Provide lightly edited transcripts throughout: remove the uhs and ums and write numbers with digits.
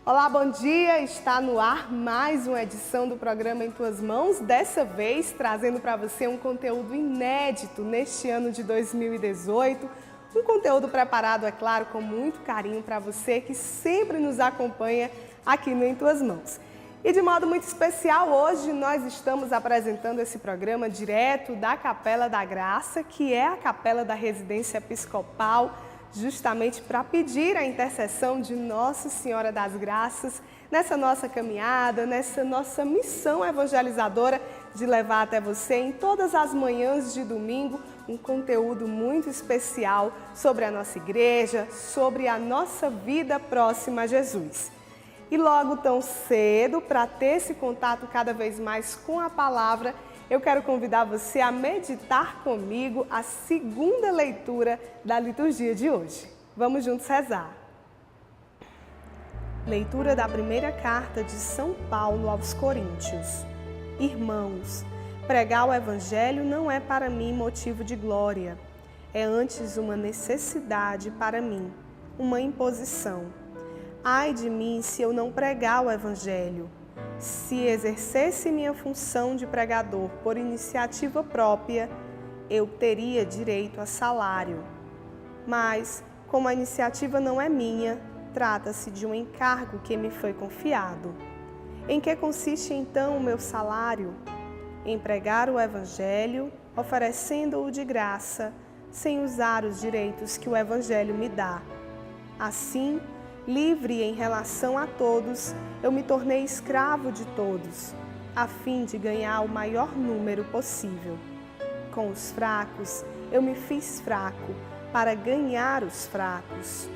Olá, bom dia! Está no ar mais uma edição do programa Em Tuas Mãos, dessa vez trazendo para você um conteúdo inédito neste ano de 2018, um conteúdo preparado, é claro, com muito carinho para você que sempre nos acompanha aqui no Em Tuas Mãos. E de modo muito especial, hoje nós estamos apresentando esse programa direto da Capela da Graça, que é a capela da Residência Episcopal, justamente para pedir a intercessão de Nossa Senhora das Graças nessa nossa caminhada, nessa nossa missão evangelizadora de levar até você em todas as manhãs de domingo um conteúdo muito especial sobre a nossa igreja, sobre a nossa vida próxima a Jesus. E logo tão cedo, para ter esse contato cada vez mais com a palavra, eu quero convidar você a meditar comigo a segunda leitura da liturgia de hoje. Vamos juntos rezar. Leitura da primeira carta de São Paulo aos Coríntios. Irmãos, pregar o Evangelho não é para mim motivo de glória, é antes uma necessidade para mim, uma imposição. Ai de mim se eu não pregar o Evangelho. Se exercesse minha função de pregador por iniciativa própria, eu teria direito a salário. Mas, como a iniciativa não é minha, trata-se de um encargo que me foi confiado. Em que consiste então o meu salário? Em pregar o Evangelho, oferecendo-o de graça, sem usar os direitos que o Evangelho me dá. Assim, livre em relação a todos, eu me tornei escravo de todos, a fim de ganhar o maior número possível. Com os fracos, eu me fiz fraco, para ganhar os fracos.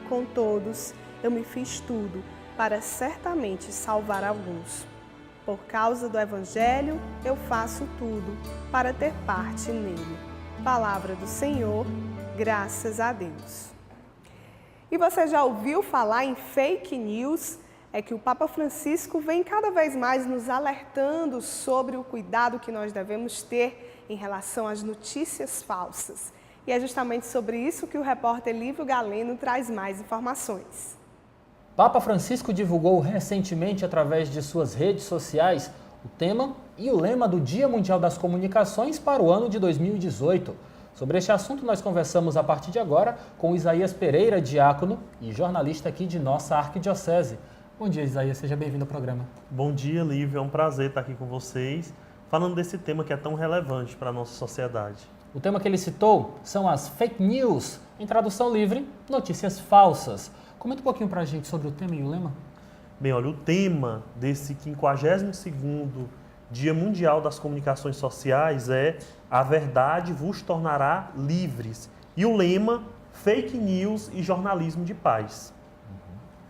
Com todos, eu me fiz tudo, para certamente salvar alguns. Por causa do Evangelho, eu faço tudo, para ter parte nele. Palavra do Senhor, graças a Deus. E você já ouviu falar em fake news? É que o Papa Francisco vem cada vez mais nos alertando sobre o cuidado que nós devemos ter em relação às notícias falsas. E é justamente sobre isso que o repórter Lívio Galeno traz mais informações. Papa Francisco divulgou recentemente, através de suas redes sociais, o tema e o lema do Dia Mundial das Comunicações para o ano de 2018. Sobre este assunto, nós conversamos a partir de agora com Isaías Pereira, diácono e jornalista aqui de nossa arquidiocese. Bom dia, Isaías, seja bem-vindo ao programa. Bom dia, Lívia, é um prazer estar aqui com vocês, falando desse tema que é tão relevante para a nossa sociedade. O tema que ele citou são as fake news, em tradução livre, notícias falsas. Comenta um pouquinho para a gente sobre o tema e o lema. Bem, olha, o tema desse 52º Dia Mundial das Comunicações Sociais é "A verdade vos tornará livres". E o lema, fake news e jornalismo de paz.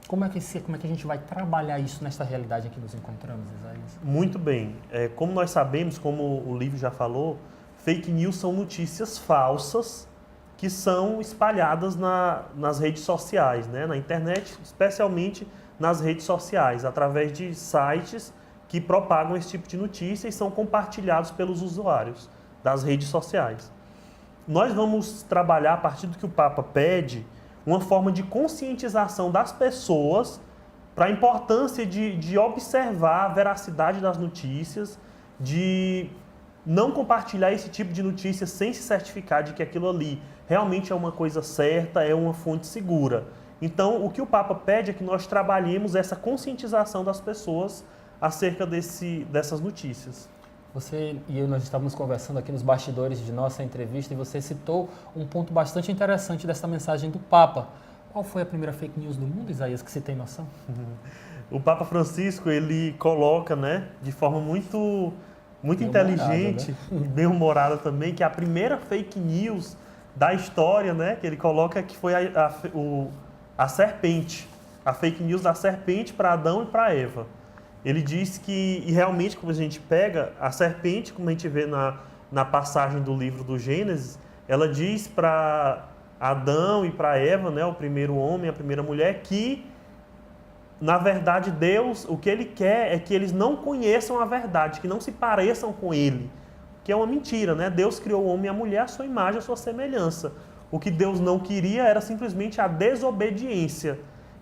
Como é que a gente vai trabalhar isso nesta realidade em que nos encontramos, Isaías? Muito bem. Como nós sabemos, como o livro já falou, fake news são notícias falsas que são espalhadas nas redes sociais, né? Na internet, especialmente nas redes sociais, através de sites que propagam esse tipo de notícia e são compartilhados pelos usuários das redes sociais. Nós vamos trabalhar, a partir do que o Papa pede, uma forma de conscientização das pessoas para a importância de observar a veracidade das notícias, de não compartilhar esse tipo de notícia sem se certificar de que aquilo ali realmente é uma coisa certa, é uma fonte segura. Então, o que o Papa pede é que nós trabalhemos essa conscientização das pessoas acerca dessas notícias. Você e eu, nós estávamos conversando aqui nos bastidores de nossa entrevista e você citou um ponto bastante interessante dessa mensagem do Papa. Qual foi a primeira fake news do mundo, Isaías, que você tem noção? O Papa Francisco, ele coloca, né, de forma muito inteligente e bem-humorada também, que a primeira fake news da história, né, que ele coloca que foi a serpente, a fake news da serpente para Adão e para Eva. Ele diz que, e realmente, quando a gente pega a serpente, como a gente vê na passagem do livro do Gênesis, ela diz para Adão e para Eva, né, o primeiro homem, a primeira mulher, que, na verdade, Deus, o que Ele quer é que eles não conheçam a verdade, que não se pareçam com Ele, que é uma mentira, né? Deus criou o homem e a mulher à sua imagem, à sua semelhança. O que Deus não queria era simplesmente a desobediência.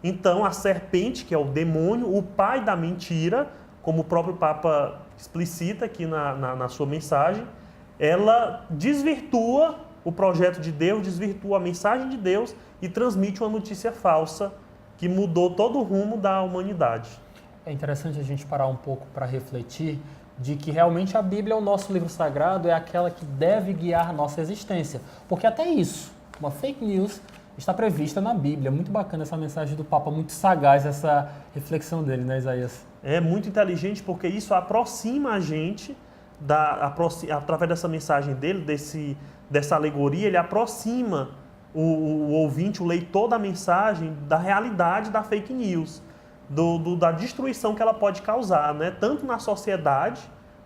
Então, a serpente, que é o demônio, o pai da mentira, como o próprio Papa explicita aqui na sua mensagem, ela desvirtua o projeto de Deus, desvirtua a mensagem de Deus e transmite uma notícia falsa que mudou todo o rumo da humanidade. É interessante a gente parar um pouco para refletir de que realmente a Bíblia é o nosso livro sagrado, é aquela que deve guiar a nossa existência. Porque até isso, uma fake news, está prevista na Bíblia. Muito bacana essa mensagem do Papa, muito sagaz essa reflexão dele, né, Isaías? É muito inteligente porque isso aproxima a gente, através dessa mensagem dele, dessa alegoria, ele aproxima o ouvinte, o leitor da mensagem, da realidade da fake news, da destruição que ela pode causar, né? Tanto na sociedade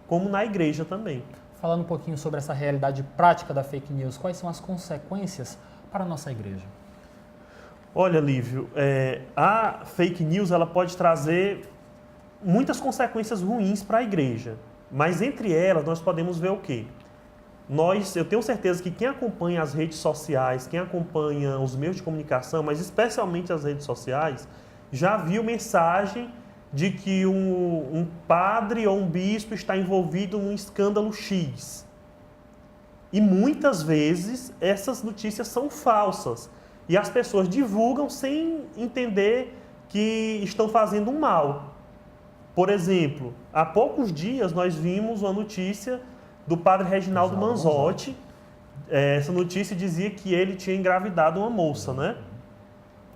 como na igreja também. Falando um pouquinho sobre essa realidade prática da fake news, quais são as consequências para a nossa igreja? Olha, Lívio, a fake news ela pode trazer muitas consequências ruins para a igreja, mas entre elas nós podemos ver o quê? Eu tenho certeza que quem acompanha as redes sociais, quem acompanha os meios de comunicação, mas especialmente as redes sociais, já viu mensagem de que um padre ou um bispo está envolvido num escândalo X. E muitas vezes essas notícias são falsas. E as pessoas divulgam sem entender que estão fazendo um mal. Por exemplo, há poucos dias nós vimos uma notícia do padre Reginaldo Manzotti. Essa notícia dizia que ele tinha engravidado uma moça, né?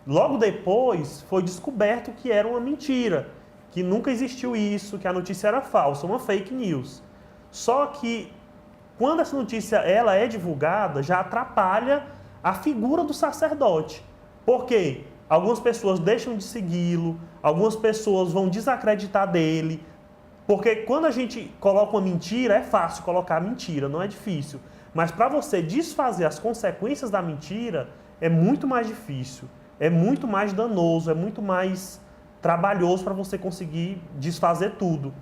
Logo depois foi descoberto que era uma mentira, que nunca existiu isso, que a notícia era falsa, uma fake news. Só que quando essa notícia ela é divulgada, já atrapalha a figura do sacerdote. Por quê? Algumas pessoas deixam de segui-lo, algumas pessoas vão desacreditar dele. Porque quando a gente coloca uma mentira, é fácil colocar a mentira, não é difícil. Mas para você desfazer as consequências da mentira, é muito mais difícil, é muito mais danoso, é muito mais trabalhoso para você conseguir desfazer tudo.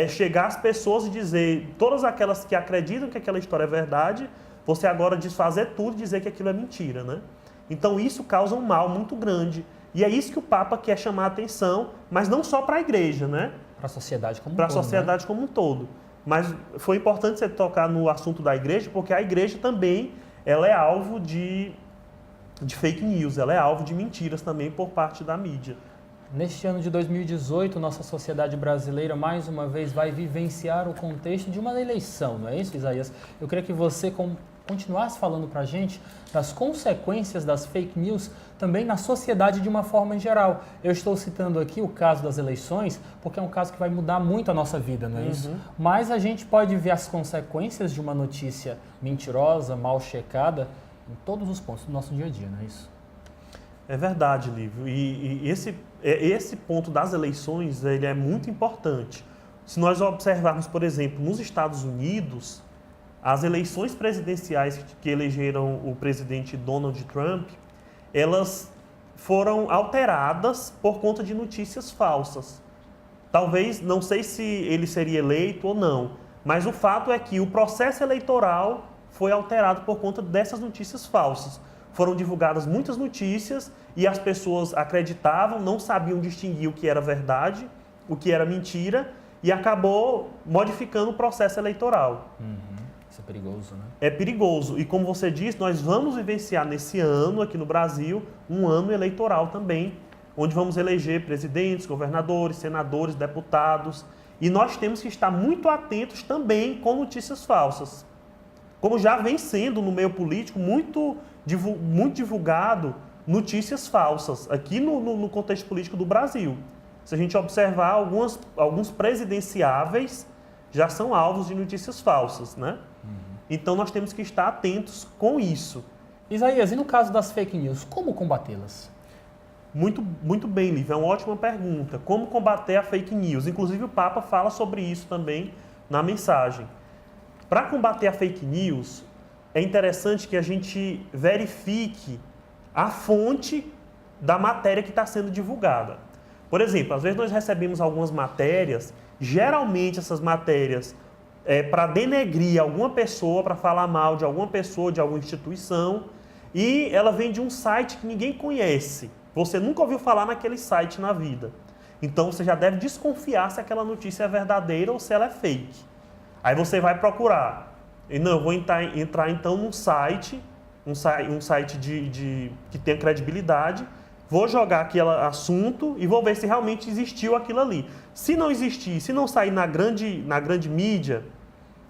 Chegar às pessoas e dizer, todas aquelas que acreditam que aquela história é verdade, você agora desfazer tudo e dizer que aquilo é mentira, né? Então isso causa um mal muito grande. E é isso que o Papa quer chamar a atenção, mas não só para a igreja, né? Para a sociedade como um todo. Para a sociedade como um todo. Mas foi importante você tocar no assunto da igreja, porque a igreja também ela é alvo de fake news, ela é alvo de mentiras também por parte da mídia. Neste ano de 2018, nossa sociedade brasileira, mais uma vez, vai vivenciar o contexto de uma eleição, não é isso, Isaías? Eu queria que você continuasse falando para a gente das consequências das fake news também na sociedade de uma forma em geral. Eu estou citando aqui o caso das eleições, porque é um caso que vai mudar muito a nossa vida, não é isso? Mas a gente pode ver as consequências de uma notícia mentirosa, mal checada, em todos os pontos do nosso dia a dia, não é isso? É verdade, Lívio. E esse ponto das eleições ele é muito importante. Se nós observarmos, por exemplo, nos Estados Unidos, as eleições presidenciais que elegeram o presidente Donald Trump, elas foram alteradas por conta de notícias falsas. Talvez, não sei se ele seria eleito ou não, mas o fato é que o processo eleitoral foi alterado por conta dessas notícias falsas. Foram divulgadas muitas notícias e as pessoas acreditavam, não sabiam distinguir o que era verdade, o que era mentira, e acabou modificando o processo eleitoral. Isso é perigoso, né? É perigoso. E como você disse, nós vamos vivenciar nesse ano, aqui no Brasil, um ano eleitoral também, onde vamos eleger presidentes, governadores, senadores, deputados. E nós temos que estar muito atentos também com notícias falsas. Como já vem sendo no meio político muito divulgado notícias falsas, aqui no contexto político do Brasil. Se a gente observar, alguns presidenciáveis já são alvos de notícias falsas, né? Então nós temos que estar atentos com isso. Isaías, e no caso das fake news, como combatê-las? Muito, muito bem, Lívia, é uma ótima pergunta. Como combater a fake news? Inclusive o Papa fala sobre isso também na mensagem. Para combater a fake news, é interessante que a gente verifique a fonte da matéria que está sendo divulgada. Por exemplo, às vezes nós recebemos algumas matérias, geralmente essas matérias para denegrir alguma pessoa, para falar mal de alguma pessoa, de alguma instituição, e ela vem de um site que ninguém conhece. Você nunca ouviu falar naquele site na vida. Então você já deve desconfiar se aquela notícia é verdadeira ou se ela é fake. Aí você vai procurar. E não, eu vou entrar então num site, um site que tenha credibilidade, vou jogar aquele assunto e vou ver se realmente existiu aquilo ali. Se não existir, se não sair na grande mídia,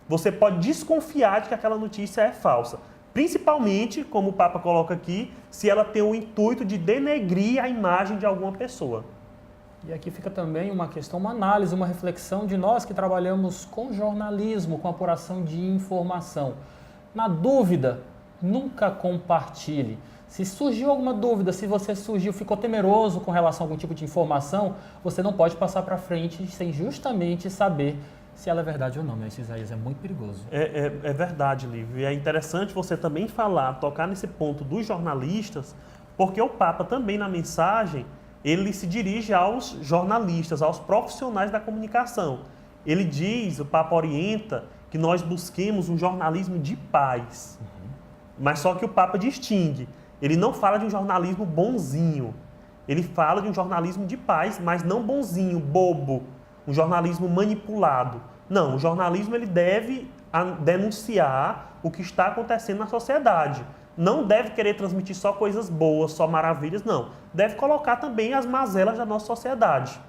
você pode desconfiar de que aquela notícia é falsa. Principalmente, como o Papa coloca aqui, se ela tem o intuito de denegrir a imagem de alguma pessoa. E aqui fica também uma questão, uma análise, uma reflexão de nós que trabalhamos com jornalismo, com apuração de informação. Na dúvida, nunca compartilhe. Se surgiu alguma dúvida, se você ficou temeroso com relação a algum tipo de informação, você não pode passar para frente sem justamente saber se ela é verdade ou não, né? Isso, Isaías, é muito perigoso. É verdade, Lívio. E é interessante você também tocar nesse ponto dos jornalistas, porque o Papa também na mensagem, ele se dirige aos jornalistas, aos profissionais da comunicação. Ele diz, o Papa orienta, que nós busquemos um jornalismo de paz. Mas só que o Papa distingue. Ele não fala de um jornalismo bonzinho. Ele fala de um jornalismo de paz, mas não bonzinho, bobo. Um jornalismo manipulado. Não, o jornalismo ele deve denunciar o que está acontecendo na sociedade. Não deve querer transmitir só coisas boas, só maravilhas, não. Deve colocar também as mazelas da nossa sociedade.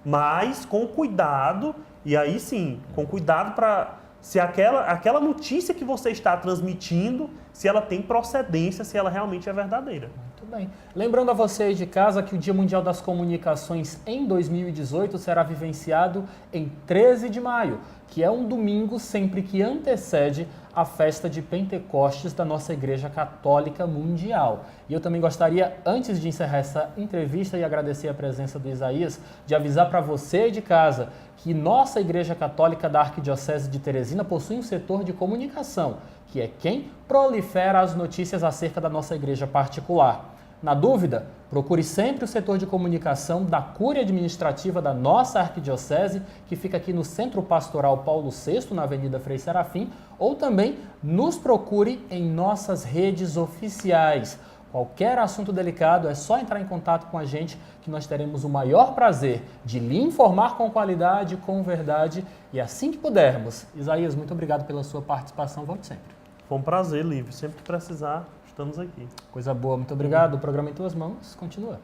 Mas com cuidado, e aí sim, com cuidado para se aquela notícia que você está transmitindo, se ela tem procedência, se ela realmente é verdadeira. Muito bem. Lembrando a você aí de casa que o Dia Mundial das Comunicações em 2018 será vivenciado em 13 de maio, que é um domingo sempre que antecede a festa de Pentecostes da nossa Igreja Católica Mundial. E eu também gostaria, antes de encerrar essa entrevista e agradecer a presença do Isaías, de avisar para você de casa que nossa Igreja Católica da Arquidiocese de Teresina possui um setor de comunicação, que é quem prolifera as notícias acerca da nossa igreja particular. Na dúvida, procure sempre o setor de comunicação da Cúria Administrativa da nossa Arquidiocese, que fica aqui no Centro Pastoral Paulo VI, na Avenida Frei Serafim, ou também nos procure em nossas redes oficiais. Qualquer assunto delicado é só entrar em contato com a gente, que nós teremos o maior prazer de lhe informar com qualidade, com verdade e assim que pudermos. Isaías, muito obrigado pela sua participação, volte sempre. Foi um prazer, Lívio. Sempre que precisar, estamos aqui. Coisa boa, muito obrigado. O programa Em Tuas Mãos continua.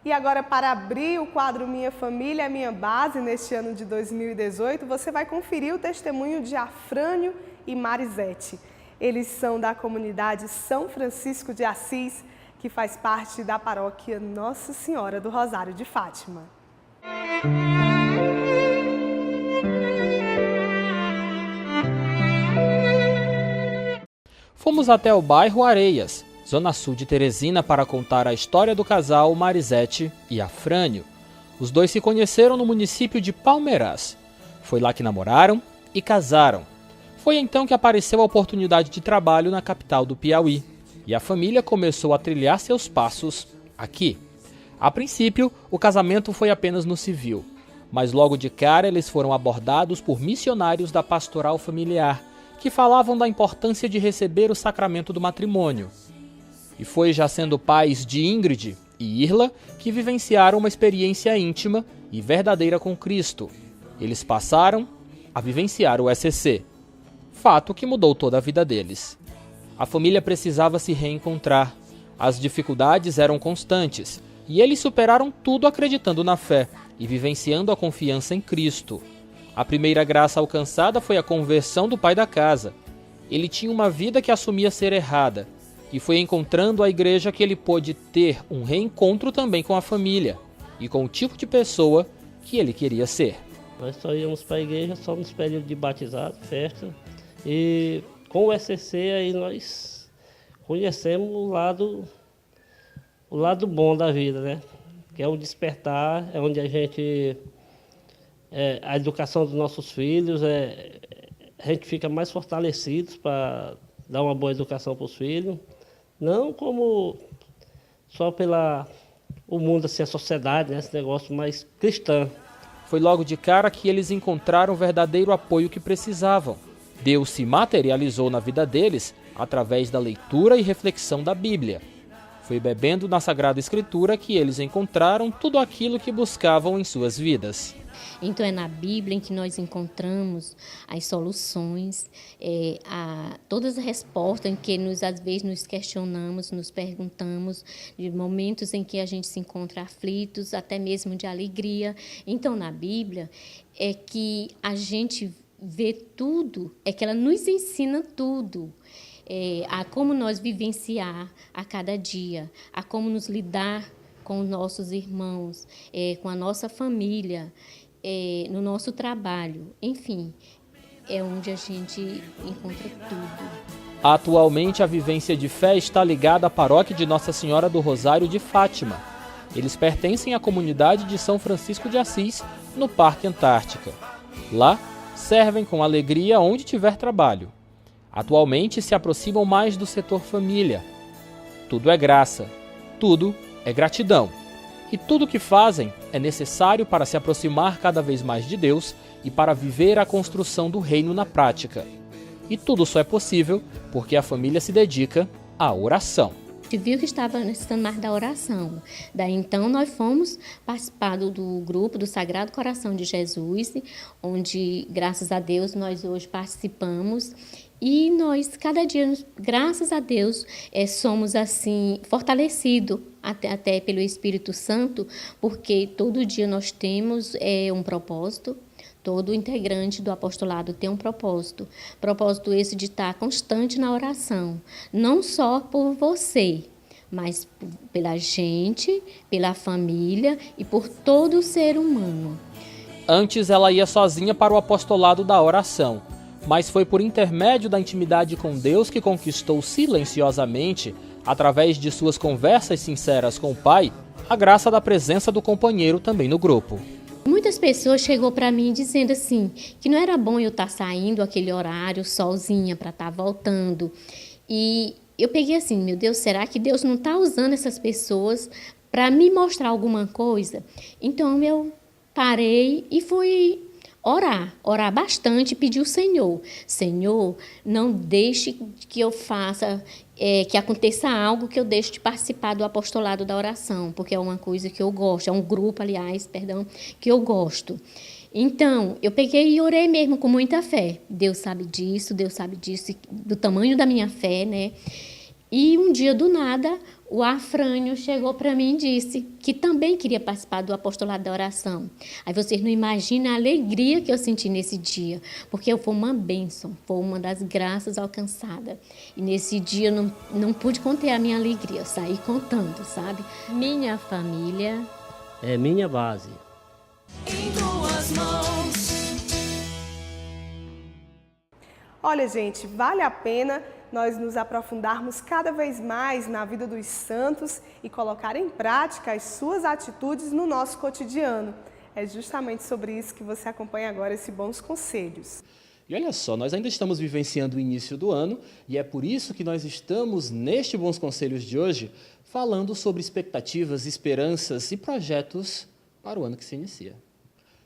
E agora, para abrir o quadro Minha Família, Minha Base, neste ano de 2018, você vai conferir o testemunho de Afrânio e Marisete. Eles são da comunidade São Francisco de Assis, que faz parte da paróquia Nossa Senhora do Rosário de Fátima. Fomos até o bairro Areias, zona sul de Teresina, para contar a história do casal Marisete e Afrânio. Os dois se conheceram no município de Palmeiras. Foi lá que namoraram e casaram. Foi então que apareceu a oportunidade de trabalho na capital do Piauí, e a família começou a trilhar seus passos aqui. A princípio, o casamento foi apenas no civil, mas logo de cara eles foram abordados por missionários da pastoral familiar, que falavam da importância de receber o sacramento do matrimônio. E foi já sendo pais de Ingrid e Irla que vivenciaram uma experiência íntima e verdadeira com Cristo. Eles passaram a vivenciar o ECC, fato que mudou toda a vida deles. A família precisava se reencontrar, as dificuldades eram constantes, e eles superaram tudo acreditando na fé e vivenciando a confiança em Cristo. A primeira graça alcançada foi a conversão do pai da casa. Ele tinha uma vida que assumia ser errada, e foi encontrando a igreja que ele pôde ter um reencontro também com a família, e com o tipo de pessoa que ele queria ser. Nós só íamos para a igreja só nos períodos de batizado, festa, e com o ECC aí nós conhecemos o lado bom da vida, né? Que é o despertar, é onde a gente... a educação dos nossos filhos, a gente fica mais fortalecidos para dar uma boa educação para os filhos. Não como só o mundo, assim, a sociedade, né? Esse negócio mais cristão. Foi logo de cara que eles encontraram o verdadeiro apoio que precisavam. Deus se materializou na vida deles através da leitura e reflexão da Bíblia. Foi bebendo na Sagrada Escritura que eles encontraram tudo aquilo que buscavam em suas vidas. Então é na Bíblia em que nós encontramos as soluções, todas as respostas em que às vezes nos questionamos, nos perguntamos, de momentos em que a gente se encontra aflitos, até mesmo de alegria. Então na Bíblia é que a gente vê tudo, é que ela nos ensina tudo. A como nós vivenciar a cada dia, a como nos lidar com os nossos irmãos, com a nossa família, no nosso trabalho, enfim, é onde a gente encontra tudo. Atualmente, a vivência de fé está ligada à paróquia de Nossa Senhora do Rosário de Fátima. Eles pertencem à comunidade de São Francisco de Assis, no Parque Antártica. Lá, servem com alegria onde tiver trabalho. Atualmente, se aproximam mais do setor família. Tudo é graça, tudo é gratidão. E tudo o que fazem é necessário para se aproximar cada vez mais de Deus e para viver a construção do reino na prática. E tudo só é possível porque a família se dedica à oração. A gente viu que estava necessitando mais da oração. Daí então nós fomos participar do grupo do Sagrado Coração de Jesus, onde, graças a Deus, nós hoje participamos. E nós, cada dia, graças a Deus, somos assim fortalecidos até pelo Espírito Santo, porque todo dia nós temos um propósito. Todo integrante do apostolado tem um propósito. Propósito esse de estar constante na oração, não só por você, mas pela gente, pela família e por todo ser humano. Antes ela ia sozinha para o apostolado da oração, mas foi por intermédio da intimidade com Deus que conquistou silenciosamente, através de suas conversas sinceras com o Pai, a graça da presença do companheiro também no grupo. Muitas pessoas chegou para mim dizendo assim, que não era bom eu estar saindo aquele horário sozinha para estar voltando. E eu peguei assim, meu Deus, será que Deus não está usando essas pessoas para me mostrar alguma coisa? Então eu parei e fui orar bastante e pedir ao Senhor, não deixe que eu faça, que aconteça algo que eu deixe de participar do apostolado da oração, porque é uma coisa que eu gosto, é um grupo, que eu gosto. Então, eu peguei e orei mesmo com muita fé. Deus sabe disso, do tamanho da minha fé, né? E um dia, do nada, o Afrânio chegou para mim e disse que também queria participar do apostolado da oração. Aí vocês não imaginam a alegria que eu senti nesse dia, porque foi uma bênção, foi uma das graças alcançadas. E nesse dia eu não pude conter a minha alegria, eu saí contando, sabe? Minha família É minha base. Em tuas mãos. Olha, gente, vale a pena nós nos aprofundarmos cada vez mais na vida dos santos e colocar em prática as suas atitudes no nosso cotidiano. É justamente sobre isso que você acompanha agora esse Bons Conselhos. E olha só, nós ainda estamos vivenciando o início do ano e é por isso que nós estamos, neste Bons Conselhos de hoje, falando sobre expectativas, esperanças e projetos para o ano que se inicia.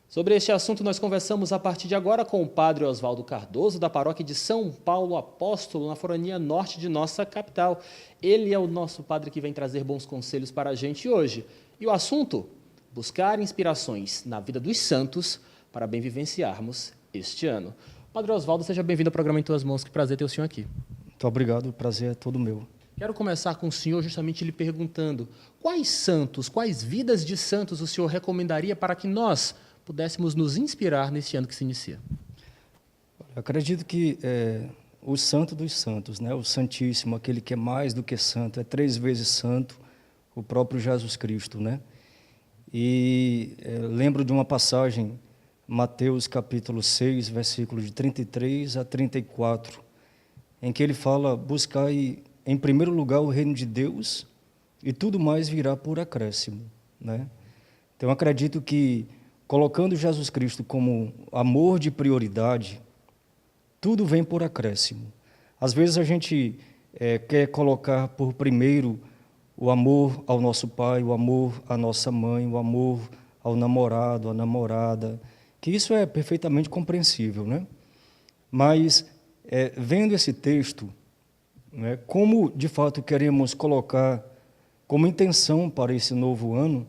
Sobre este assunto, nós conversamos a partir de agora com o padre Oswaldo Cardoso, da paróquia de São Paulo Apóstolo, na Forania Norte de nossa capital. Ele é o nosso padre que vem trazer bons conselhos para a gente hoje. E o assunto? Buscar inspirações na vida dos santos para bem vivenciarmos este ano. Padre Oswaldo, seja bem-vindo ao programa Em Tuas Mãos. Que prazer ter o senhor aqui. Muito obrigado, o prazer é todo meu. Quero começar com o senhor justamente lhe perguntando quais santos, quais vidas de santos o senhor recomendaria para que nós pudéssemos nos inspirar neste ano que se inicia? Eu acredito que o santo dos santos, né? O Santíssimo, aquele que é mais do que santo, é 3 vezes santo, o próprio Jesus Cristo, né? E lembro de uma passagem, Mateus capítulo 6, versículos de 33 a 34, em que ele fala, buscai em primeiro lugar o reino de Deus e tudo mais virá por acréscimo, né? Então, eu acredito que colocando Jesus Cristo como amor de prioridade, tudo vem por acréscimo. Às vezes a gente quer colocar por primeiro o amor ao nosso pai, o amor à nossa mãe, o amor ao namorado, à namorada, que isso é perfeitamente compreensível, né? Mas, vendo esse texto, né, como de fato queremos colocar como intenção para esse novo ano,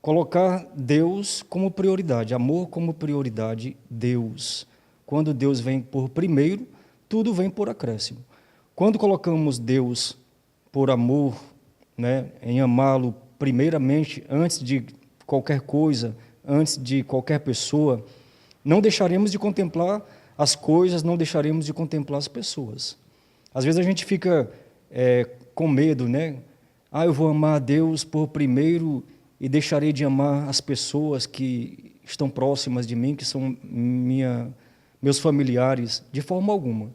colocar Deus como prioridade, amor como prioridade, Deus. Quando Deus vem por primeiro, tudo vem por acréscimo. Quando colocamos Deus por amor, né, em amá-lo primeiramente, antes de qualquer coisa, antes de qualquer pessoa, não deixaremos de contemplar as coisas, não deixaremos de contemplar as pessoas. Às vezes a gente fica com medo, né? Eu vou amar a Deus por primeiro e deixarei de amar as pessoas que estão próximas de mim, que são meus familiares, de forma alguma.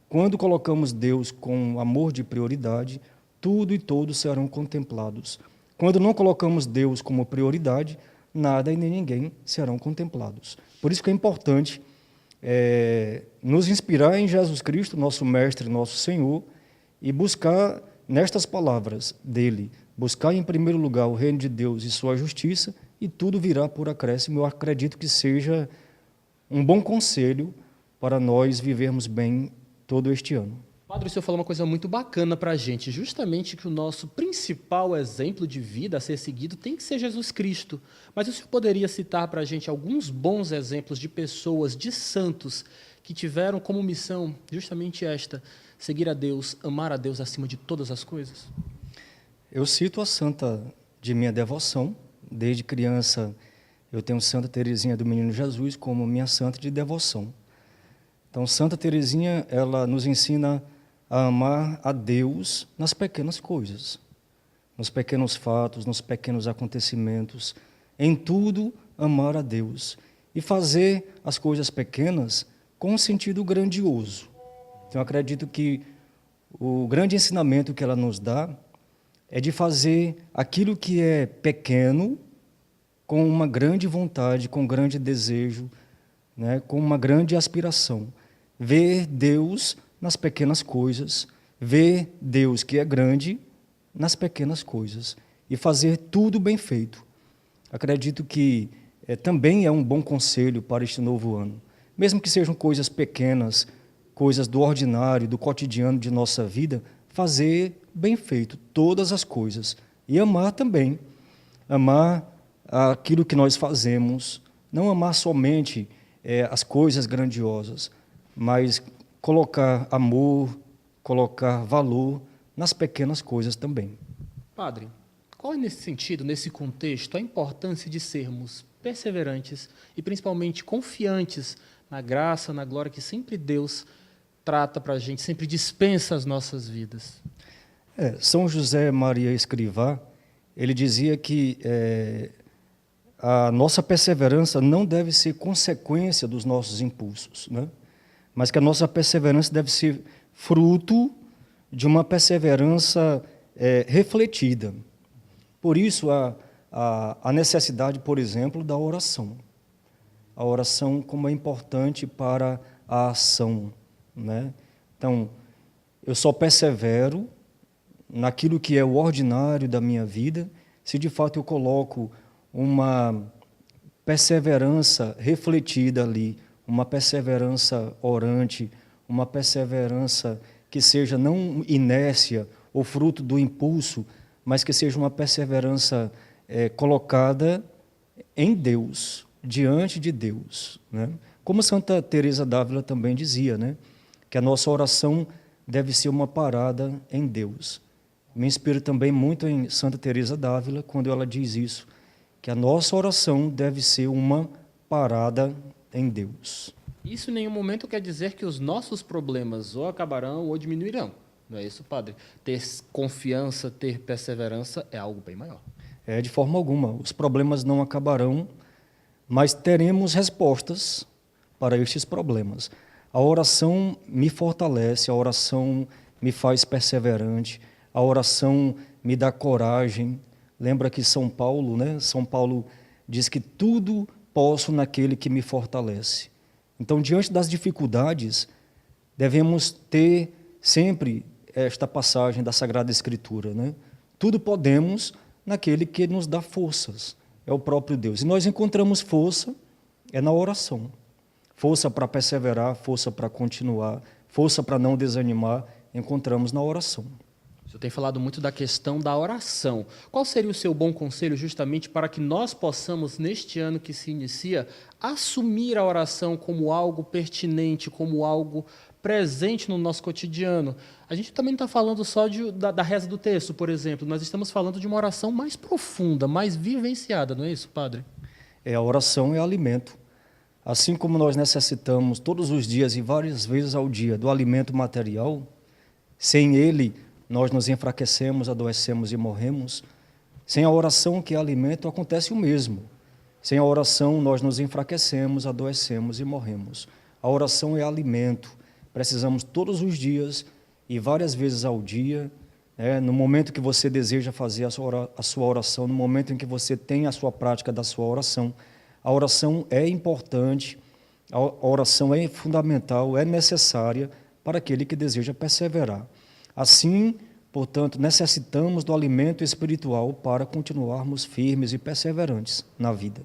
Quando colocamos Deus com amor de prioridade, tudo e todos serão contemplados. Quando não colocamos Deus como prioridade, nada e nem ninguém serão contemplados. Por isso que é importante nos inspirar em Jesus Cristo, nosso Mestre, nosso Senhor, e buscar nestas palavras dele, buscar em primeiro lugar o reino de Deus e sua justiça, e tudo virá por acréscimo. Eu acredito que seja um bom conselho para nós vivermos bem todo este ano. Padre, o senhor falou uma coisa muito bacana para a gente, justamente que o nosso principal exemplo de vida a ser seguido tem que ser Jesus Cristo. Mas o senhor poderia citar para a gente alguns bons exemplos de pessoas, de santos, que tiveram como missão justamente esta, seguir a Deus, amar a Deus acima de todas as coisas? Eu cito a santa de minha devoção. Desde criança eu tenho Santa Teresinha do Menino Jesus como minha santa de devoção. Então, Santa Teresinha, ela nos ensina a amar a Deus nas pequenas coisas, nos pequenos fatos, nos pequenos acontecimentos, em tudo amar a Deus e fazer as coisas pequenas com um sentido grandioso. Então, eu acredito que o grande ensinamento que ela nos dá é de fazer aquilo que é pequeno com uma grande vontade, com um grande desejo, né, com uma grande aspiração. Ver Deus nas pequenas coisas, ver Deus que é grande nas pequenas coisas e fazer tudo bem feito. Acredito que também é um bom conselho para este novo ano. Mesmo que sejam coisas pequenas, coisas do ordinário, do cotidiano de nossa vida, fazer bem feito todas as coisas e amar também. Amar aquilo que nós fazemos, não amar somente as coisas grandiosas, mas colocar amor, colocar valor nas pequenas coisas também. Padre, qual é nesse sentido, nesse contexto, a importância de sermos perseverantes e principalmente confiantes na graça, na glória que sempre Deus trata para a gente, sempre dispensa as nossas vidas? São José Maria Escrivá, ele dizia que a nossa perseverança não deve ser consequência dos nossos impulsos, né? Mas que a nossa perseverança deve ser fruto de uma perseverança refletida. Por isso, a necessidade, por exemplo, da oração. A oração como é importante para a ação, né? Então, eu só persevero naquilo que é o ordinário da minha vida, se de fato eu coloco uma perseverança refletida ali, uma perseverança orante, uma perseverança que seja não inércia ou fruto do impulso, mas que seja uma perseverança colocada em Deus, diante de Deus, né? Como Santa Teresa d'Ávila também dizia, né? Que a nossa oração deve ser uma parada em Deus. Me inspiro também muito em Santa Teresa d'Ávila quando ela diz isso, que a nossa oração deve ser uma parada em Deus. Isso em nenhum momento quer dizer que os nossos problemas ou acabarão ou diminuirão. Não é isso, Padre? Ter confiança, ter perseverança é algo bem maior. De forma alguma. Os problemas não acabarão, mas teremos respostas para estes problemas. A oração me fortalece, a oração me faz perseverante, a oração me dá coragem. Lembra que São Paulo, né? São Paulo diz que tudo posso naquele que me fortalece. Então, diante das dificuldades, devemos ter sempre esta passagem da Sagrada Escritura, né? Tudo podemos naquele que nos dá forças, é o próprio Deus. E nós encontramos força na oração. Força para perseverar, força para continuar, força para não desanimar, encontramos na oração. O senhor tem falado muito da questão da oração. Qual seria o seu bom conselho justamente para que nós possamos, neste ano que se inicia, assumir a oração como algo pertinente, como algo presente no nosso cotidiano? A gente também não está falando só da reza do texto, por exemplo. Nós estamos falando de uma oração mais profunda, mais vivenciada, não é isso, padre? A oração é alimento. Assim como nós necessitamos todos os dias e várias vezes ao dia do alimento material, sem ele nós nos enfraquecemos, adoecemos e morremos. Sem a oração, que é alimento, acontece o mesmo. Sem a oração nós nos enfraquecemos, adoecemos e morremos. A oração é alimento. Precisamos todos os dias e várias vezes ao dia, no momento que você deseja fazer a sua oração, no momento em que você tem a sua prática da sua oração. A oração é importante, a oração é fundamental, é necessária para aquele que deseja perseverar. Assim, portanto, necessitamos do alimento espiritual para continuarmos firmes e perseverantes na vida.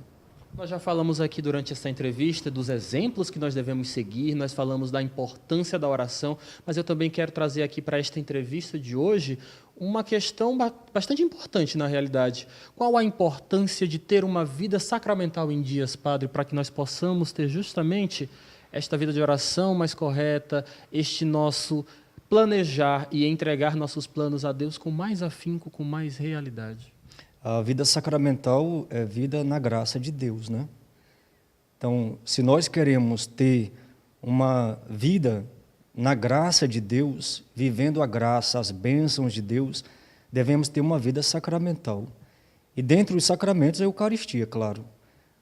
Nós já falamos aqui durante essa entrevista dos exemplos que nós devemos seguir, nós falamos da importância da oração, mas eu também quero trazer aqui para esta entrevista de hoje uma questão bastante importante na realidade. Qual a importância de ter uma vida sacramental em dias, padre, para que nós possamos ter justamente esta vida de oração mais correta, este nosso planejar e entregar nossos planos a Deus com mais afinco, com mais realidade? A vida sacramental é vida na graça de Deus, né? Então, se nós queremos ter uma vida na graça de Deus, vivendo a graça, as bênçãos de Deus, devemos ter uma vida sacramental. E dentre os sacramentos, a Eucaristia, claro.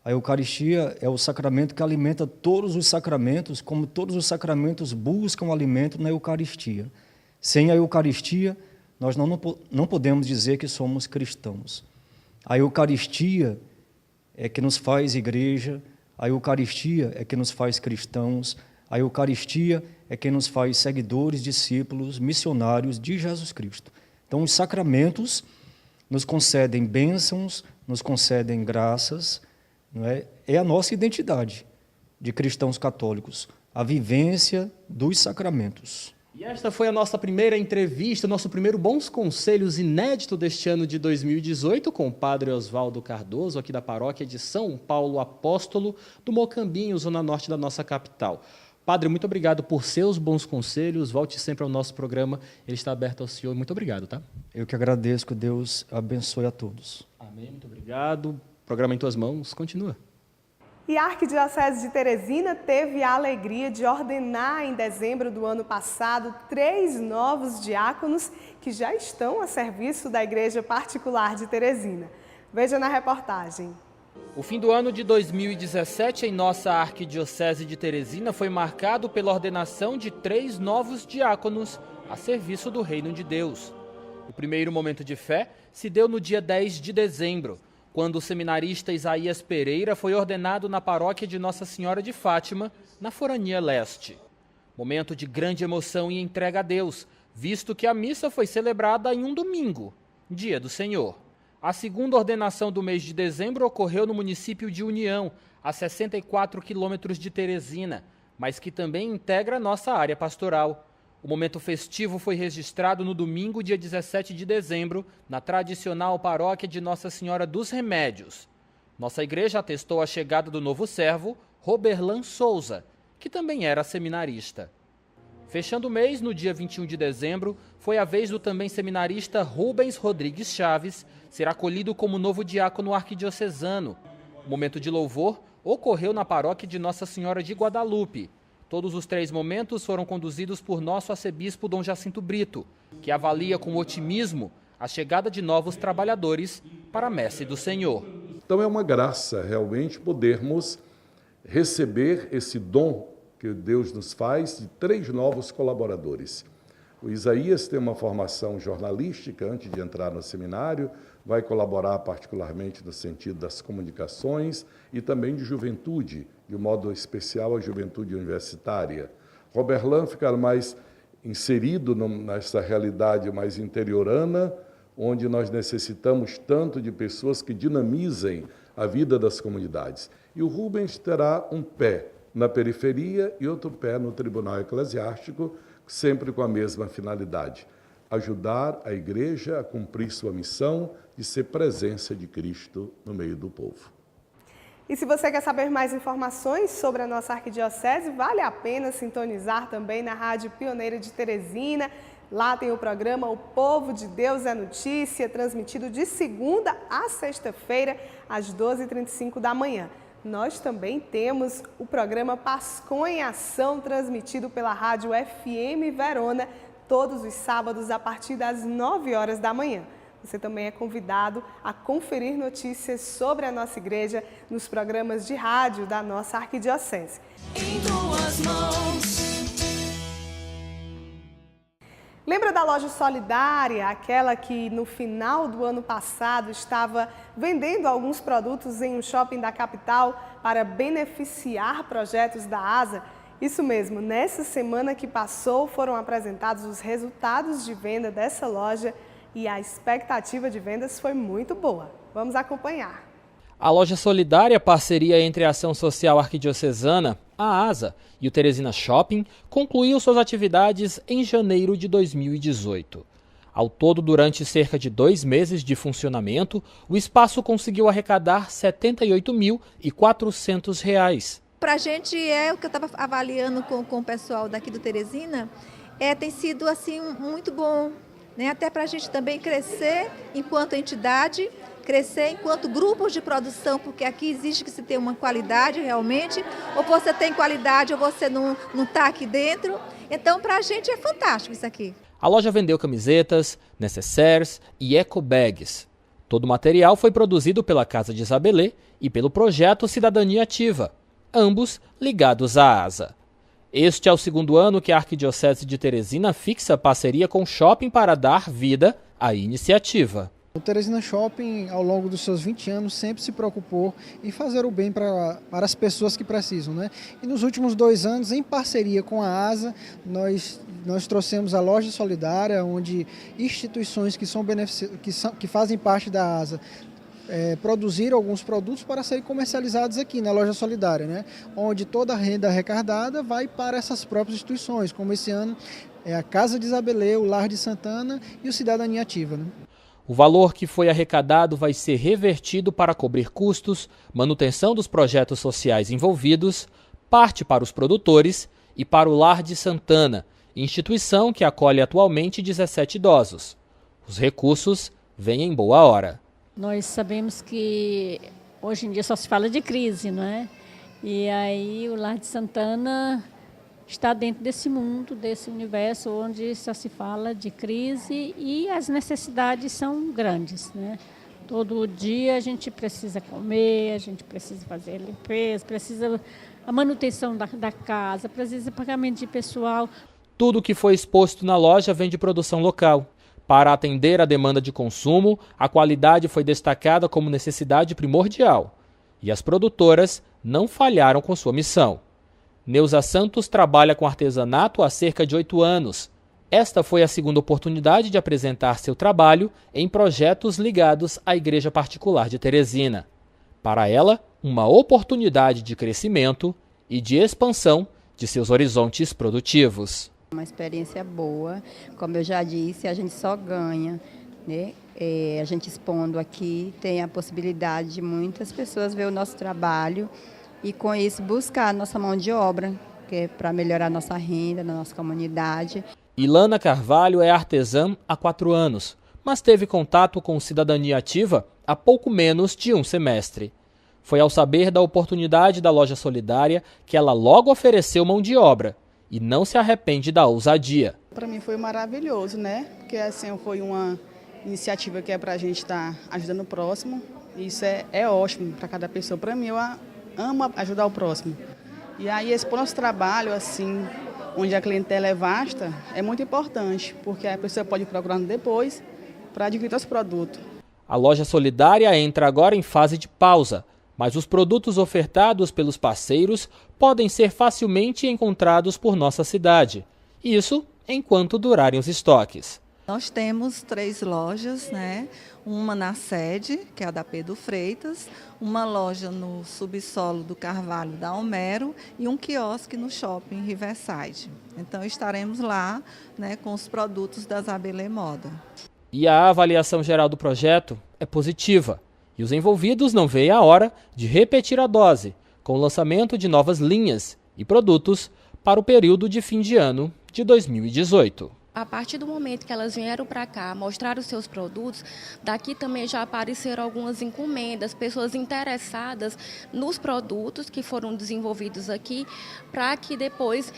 A Eucaristia é o sacramento que alimenta todos os sacramentos, como todos os sacramentos buscam alimento na Eucaristia. Sem a Eucaristia, nós não podemos dizer que somos cristãos. A Eucaristia é que nos faz igreja, a Eucaristia é que nos faz cristãos, a Eucaristia é que nos faz seguidores, discípulos, missionários de Jesus Cristo. Então, os sacramentos nos concedem bênçãos, nos concedem graças, não é? É a nossa identidade de cristãos católicos, a vivência dos sacramentos. E esta foi a nossa primeira entrevista, nosso primeiro Bons Conselhos inédito deste ano de 2018 com o padre Oswaldo Cardoso, aqui da paróquia de São Paulo Apóstolo, do Mocambinho, zona norte da nossa capital. Padre, muito obrigado por seus bons conselhos, volte sempre ao nosso programa, ele está aberto ao senhor. Muito obrigado, tá? Eu que agradeço, que Deus abençoe a todos. Amém, muito obrigado. Programa em tuas mãos, continua. E a Arquidiocese de Teresina teve a alegria de ordenar em dezembro do ano passado 3 novos diáconos que já estão a serviço da Igreja Particular de Teresina. Veja na reportagem. O fim do ano de 2017 em nossa Arquidiocese de Teresina foi marcado pela ordenação de 3 novos diáconos a serviço do Reino de Deus. O primeiro momento de fé se deu no dia 10 de dezembro, quando o seminarista Isaías Pereira foi ordenado na paróquia de Nossa Senhora de Fátima, na Forania Leste. Momento de grande emoção e entrega a Deus, visto que a missa foi celebrada em um domingo, dia do Senhor. A segunda ordenação do mês de dezembro ocorreu no município de União, a 64 quilômetros de Teresina, mas que também integra nossa área pastoral. O momento festivo foi registrado no domingo, dia 17 de dezembro, na tradicional paróquia de Nossa Senhora dos Remédios. Nossa igreja atestou a chegada do novo servo, Roberlan Souza, que também era seminarista. Fechando o mês, no dia 21 de dezembro, foi a vez do também seminarista Rubens Rodrigues Chaves ser acolhido como novo diácono arquidiocesano. O momento de louvor ocorreu na paróquia de Nossa Senhora de Guadalupe. Todos os 3 momentos foram conduzidos por nosso arcebispo Dom Jacinto Brito, que avalia com otimismo a chegada de novos trabalhadores para a messe do Senhor. Então é uma graça realmente podermos receber esse dom que Deus nos faz de 3 novos colaboradores. O Isaías tem uma formação jornalística antes de entrar no seminário, vai colaborar particularmente no sentido das comunicações e também de juventude, de um modo especial a juventude universitária. Roberlan fica mais inserido nessa realidade mais interiorana, onde nós necessitamos tanto de pessoas que dinamizem a vida das comunidades. E o Rubens terá um pé na periferia e outro pé no tribunal eclesiástico, sempre com a mesma finalidade. ajudar a igreja a cumprir sua missão de ser presença de Cristo no meio do povo. E se você quer saber mais informações sobre a nossa arquidiocese, vale a pena sintonizar também na Rádio Pioneira de Teresina. Lá tem o programa O Povo de Deus é Notícia, transmitido de segunda a sexta-feira, às 12h35 da manhã. Nós também temos o programa Pascom em Ação, transmitido pela Rádio FM Verona, todos os sábados a partir das 9 horas da manhã. Você também é convidado a conferir notícias sobre a nossa igreja nos programas de rádio da nossa arquidiocese. Em tuas mãos. Lembra da loja solidária, aquela que no final do ano passado estava vendendo alguns produtos em um shopping da capital para beneficiar projetos da ASA? Isso mesmo, nessa semana que passou foram apresentados os resultados de venda dessa loja e a expectativa de vendas foi muito boa. Vamos acompanhar. A loja solidária, parceria entre a Ação Social Arquidiocesana, a ASA e o Teresina Shopping, concluiu suas atividades em janeiro de 2018. Ao todo, durante cerca de 2 meses de funcionamento, o espaço conseguiu arrecadar R$ 78.400. Para a gente, o que eu estava avaliando com o pessoal daqui do Teresina, tem sido assim muito bom, né? Até para a gente também crescer enquanto entidade, crescer enquanto grupos de produção, porque aqui existe que se ter uma qualidade realmente, ou você tem qualidade ou você não está aqui dentro. Então, para a gente é fantástico isso aqui. A loja vendeu camisetas, necessaires e ecobags. Todo o material foi produzido pela Casa de Isabelê e pelo projeto Cidadania Ativa, ambos ligados à ASA. Este é o segundo ano que a Arquidiocese de Teresina fixa parceria com o shopping para dar vida à iniciativa. O Teresina Shopping, ao longo dos seus 20 anos, sempre se preocupou em fazer o bem para as pessoas que precisam, né? E nos últimos 2 anos, em parceria com a ASA, nós trouxemos a Loja Solidária, onde instituições que fazem parte da ASA produziram alguns produtos para serem comercializados aqui na Loja Solidária, né? Onde toda a renda arrecadada vai para essas próprias instituições, como esse ano é a Casa de Isabelê, o Lar de Santana e o Cidadania Ativa, né? O valor que foi arrecadado vai ser revertido para cobrir custos, manutenção dos projetos sociais envolvidos, parte para os produtores e para o Lar de Santana, instituição que acolhe atualmente 17 idosos. Os recursos vêm em boa hora. Nós sabemos que hoje em dia só se fala de crise, não é? E aí o Lar de Santana está dentro desse mundo, desse universo onde só se fala de crise e as necessidades são grandes, né? Todo dia a gente precisa comer, a gente precisa fazer limpeza, precisa a manutenção da casa, precisa pagamento de pessoal. Tudo que foi exposto na loja vem de produção local. Para atender a demanda de consumo, a qualidade foi destacada como necessidade primordial. E as produtoras não falharam com sua missão. Neuza Santos trabalha com artesanato há cerca de 8 anos. Esta foi a segunda oportunidade de apresentar seu trabalho em projetos ligados à Igreja Particular de Teresina. Para ela, uma oportunidade de crescimento e de expansão de seus horizontes produtivos. Uma experiência boa, como eu já disse, a gente só ganha, né? A gente expondo aqui tem a possibilidade de muitas pessoas ver o nosso trabalho e com isso buscar a nossa mão de obra, que é para melhorar a nossa renda na nossa comunidade. Ilana Carvalho é artesã há 4 anos, mas teve contato com Cidadania Ativa há pouco menos de 1 semestre. Foi ao saber da oportunidade da Loja Solidária que ela logo ofereceu mão de obra e não se arrepende da ousadia. Para mim foi maravilhoso, né? Porque assim foi uma iniciativa que é para a gente estar ajudando o próximo. Isso é ótimo para cada pessoa. Para mim, eu amo ajudar o próximo. E aí, esse nosso trabalho, assim, onde a clientela é vasta, é muito importante, porque a pessoa pode ir procurando depois para adquirir nosso produto. A Loja Solidária entra agora em fase de pausa, mas os produtos ofertados pelos parceiros podem ser facilmente encontrados por nossa cidade. Isso enquanto durarem os estoques. Nós temos 3 lojas, né? Uma na sede, que é a da Pedro Freitas, uma loja no subsolo do Carvalho da Homero e um quiosque no shopping Riverside. Então estaremos lá, né, com os produtos da Zabelê Moda. E a avaliação geral do projeto é positiva. E os envolvidos não veem a hora de repetir a dose, com o lançamento de novas linhas e produtos para o período de fim de ano de 2018. A partir do momento que elas vieram para cá mostrar os seus produtos, daqui também já apareceram algumas encomendas, pessoas interessadas nos produtos que foram desenvolvidos aqui, para que depois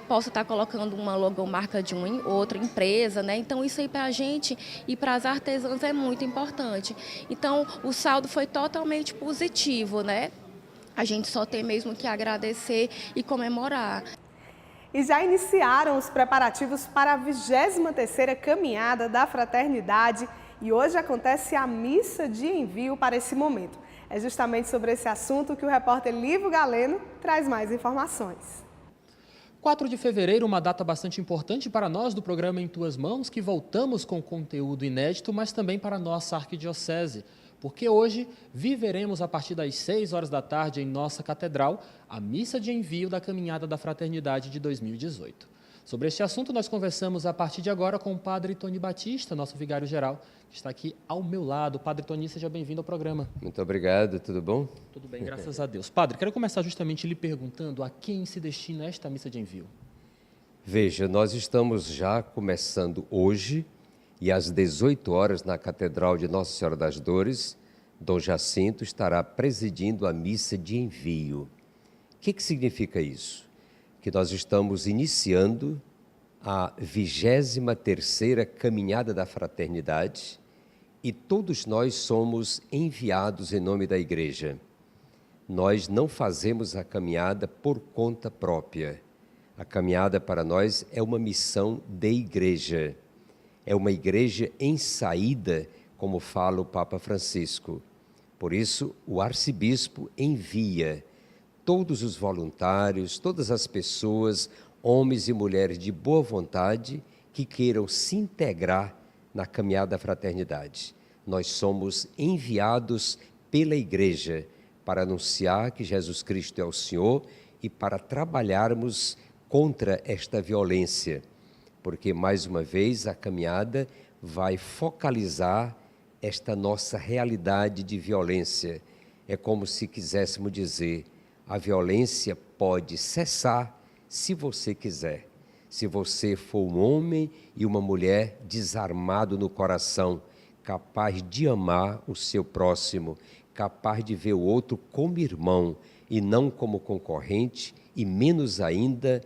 possa estar colocando uma logomarca de uma outra empresa, né? Então isso aí para a gente e para as artesãs é muito importante. Então o saldo foi totalmente positivo, né? A gente só tem mesmo que agradecer e comemorar. E já iniciaram os preparativos para a 23ª Caminhada da Fraternidade e hoje acontece a missa de envio para esse momento. É justamente sobre esse assunto que o repórter Lívio Galeno traz mais informações. 4 de fevereiro, uma data bastante importante para nós do programa Em Tuas Mãos, que voltamos com conteúdo inédito, mas também para a nossa arquidiocese. Porque hoje viveremos a partir das 6 horas da tarde em nossa catedral a missa de envio da Caminhada da Fraternidade de 2018. Sobre este assunto nós conversamos a partir de agora com o Padre Tony Batista, nosso vigário-geral, que está aqui ao meu lado. Padre Tony, seja bem-vindo ao programa. Muito obrigado, tudo bom? Tudo bem, graças a Deus. Padre, quero começar justamente lhe perguntando a quem se destina esta missa de envio. Veja, nós estamos já começando hoje e às 18 horas na Catedral de Nossa Senhora das Dores, Dom Jacinto estará presidindo a missa de envio. O que significa isso? Que nós estamos iniciando a 23ª Caminhada da Fraternidade e todos nós somos enviados em nome da Igreja. Nós não fazemos a caminhada por conta própria. A caminhada para nós é uma missão de igreja. É uma igreja em saída, como fala o Papa Francisco. Por isso, o arcebispo envia todos os voluntários, todas as pessoas, homens e mulheres de boa vontade, que queiram se integrar na caminhada da fraternidade. Nós somos enviados pela igreja para anunciar que Jesus Cristo é o Senhor e para trabalharmos contra esta violência. Porque, mais uma vez, a caminhada vai focalizar esta nossa realidade de violência. É como se quiséssemos dizer, a violência pode cessar se você quiser. Se você for um homem e uma mulher desarmado no coração, capaz de amar o seu próximo, capaz de ver o outro como irmão e não como concorrente e menos ainda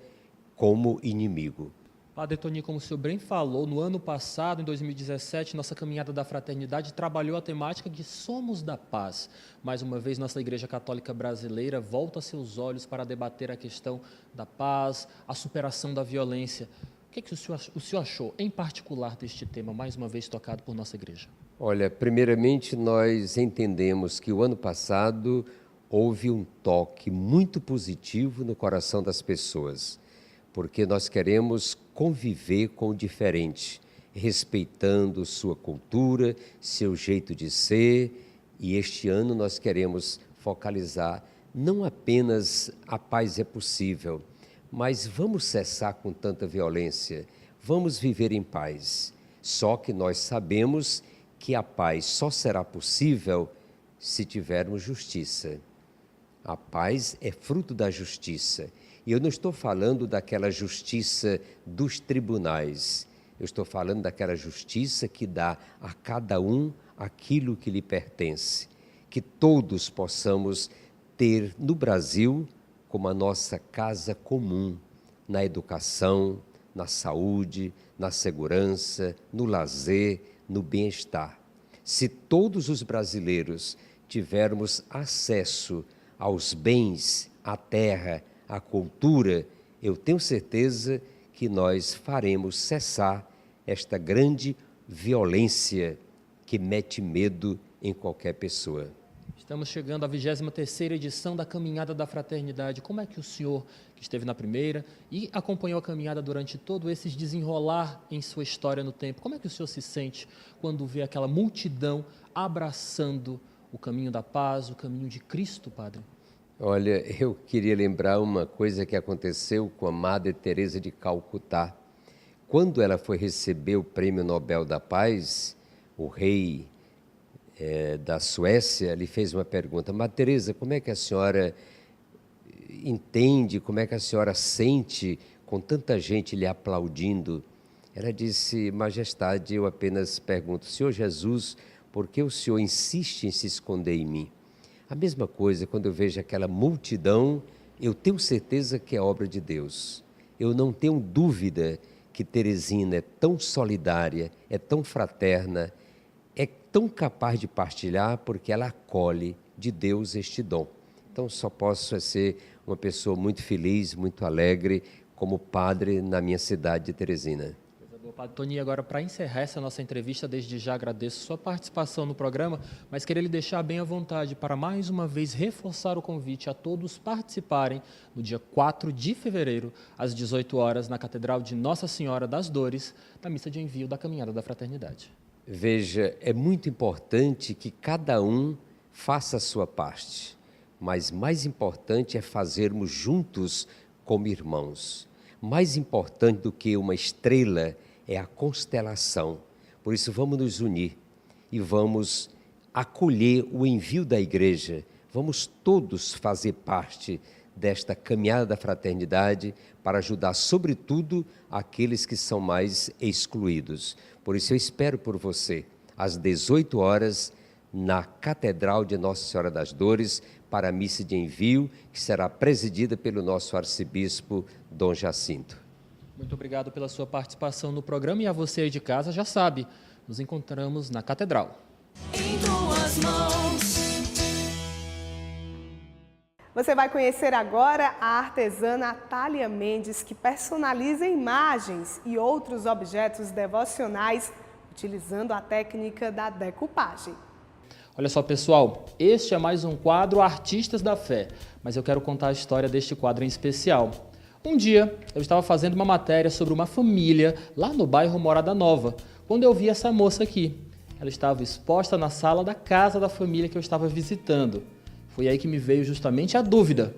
como inimigo. Padre Tony, como o senhor bem falou, no ano passado, em 2017, nossa Caminhada da Fraternidade trabalhou a temática de Somos da Paz. Mais uma vez, nossa Igreja Católica Brasileira volta seus olhos para debater a questão da paz, a superação da violência. O que o senhor achou, em particular, deste tema, mais uma vez tocado por nossa Igreja? Olha, primeiramente, nós entendemos que o ano passado houve um toque muito positivo no coração das pessoas, porque nós queremos conviver com o diferente, respeitando sua cultura, seu jeito de ser, e este ano nós queremos focalizar não apenas a paz é possível, mas vamos cessar com tanta violência, vamos viver em paz. Só que nós sabemos que a paz só será possível se tivermos justiça. A paz é fruto da justiça. E eu não estou falando daquela justiça dos tribunais. Eu estou falando daquela justiça que dá a cada um aquilo que lhe pertence. Que todos possamos ter no Brasil como a nossa casa comum, na educação, na saúde, na segurança, no lazer, no bem-estar. Se todos os brasileiros tivermos acesso aos bens, à terra, à cultura, eu tenho certeza que nós faremos cessar esta grande violência que mete medo em qualquer pessoa. Estamos chegando à 23ª edição da Caminhada da Fraternidade. Como é que o senhor, que esteve na primeira e acompanhou a caminhada durante todo esse desenrolar em sua história no tempo, como é que o senhor se sente quando vê aquela multidão abraçando o caminho da paz, o caminho de Cristo, padre? Olha, eu queria lembrar uma coisa que aconteceu com a Madre Teresa de Calcutá. Quando ela foi receber o Prêmio Nobel da Paz, o rei da Suécia lhe fez uma pergunta: Madre Teresa, como é que a senhora entende, como é que a senhora sente com tanta gente lhe aplaudindo? Ela disse: Majestade, eu apenas pergunto, Senhor Jesus, por que o senhor insiste em se esconder em mim? A mesma coisa, quando eu vejo aquela multidão, eu tenho certeza que é obra de Deus. Eu não tenho dúvida que Teresina é tão solidária, é tão fraterna, é tão capaz de partilhar, porque ela acolhe de Deus este dom. Então, só posso ser uma pessoa muito feliz, muito alegre, como padre na minha cidade de Teresina. Padre Tony, agora para encerrar essa nossa entrevista, desde já agradeço sua participação no programa, mas queria lhe deixar bem à vontade para mais uma vez reforçar o convite a todos participarem no dia 4 de fevereiro, às 18 horas, na Catedral de Nossa Senhora das Dores, da missa de envio da Caminhada da Fraternidade. Veja, é muito importante que cada um faça a sua parte, mas mais importante é fazermos juntos como irmãos. Mais importante do que uma estrela é a constelação. Por isso, vamos nos unir e vamos acolher o envio da igreja. Vamos todos fazer parte desta caminhada da fraternidade para ajudar, sobretudo, aqueles que são mais excluídos. Por isso, eu espero por você, às 18 horas, na Catedral de Nossa Senhora das Dores, para a missa de envio, que será presidida pelo nosso arcebispo, Dom Jacinto. Muito obrigado pela sua participação no programa, e a você aí de casa já sabe, nos encontramos na Catedral. Em tuas mãos. Você vai conhecer agora a artesã Natália Mendes, que personaliza imagens e outros objetos devocionais utilizando a técnica da decupagem. Olha só, pessoal, este é mais um quadro Artistas da Fé, mas eu quero contar a história deste quadro em especial. Um dia, eu estava fazendo uma matéria sobre uma família lá no bairro Morada Nova, quando eu vi essa moça aqui. Ela estava exposta na sala da casa da família que eu estava visitando. Foi aí que me veio justamente a dúvida: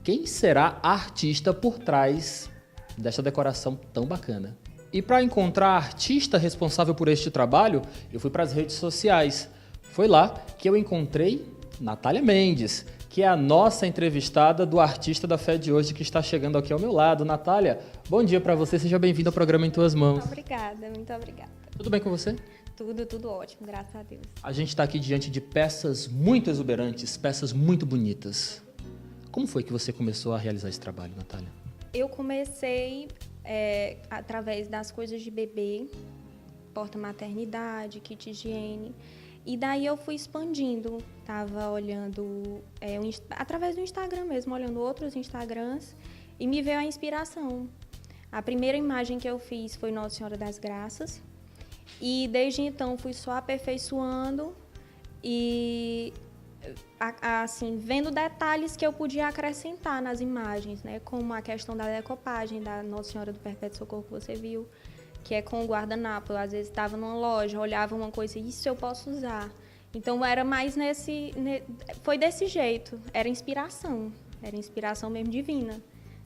quem será a artista por trás desta decoração tão bacana? E para encontrar a artista responsável por este trabalho, eu fui para as redes sociais. Foi lá que eu encontrei Natália Mendes, que é a nossa entrevistada do Artista da Fé de hoje, que está chegando aqui ao meu lado. Natália, bom dia para você, seja bem-vinda ao programa Em Tuas Mãos. Muito obrigada. Tudo bem com você? Tudo ótimo, graças a Deus. A gente está aqui diante de peças muito exuberantes, peças muito bonitas. Como foi que você começou a realizar esse trabalho, Natália? Eu comecei através das coisas de bebê, porta-maternidade, kit higiene. E daí eu fui expandindo, estava olhando através do Instagram mesmo, olhando outros Instagrams, e me veio a inspiração. A primeira imagem que eu fiz foi Nossa Senhora das Graças, e desde então fui só aperfeiçoando e assim, vendo detalhes que eu podia acrescentar nas imagens, né? Como a questão da decopagem da Nossa Senhora do Perpétuo Socorro que você viu, que é com o guardanapo. Eu, às vezes, estava numa loja, olhava uma coisa, isso eu posso usar. Então, era mais foi desse jeito, era inspiração mesmo divina,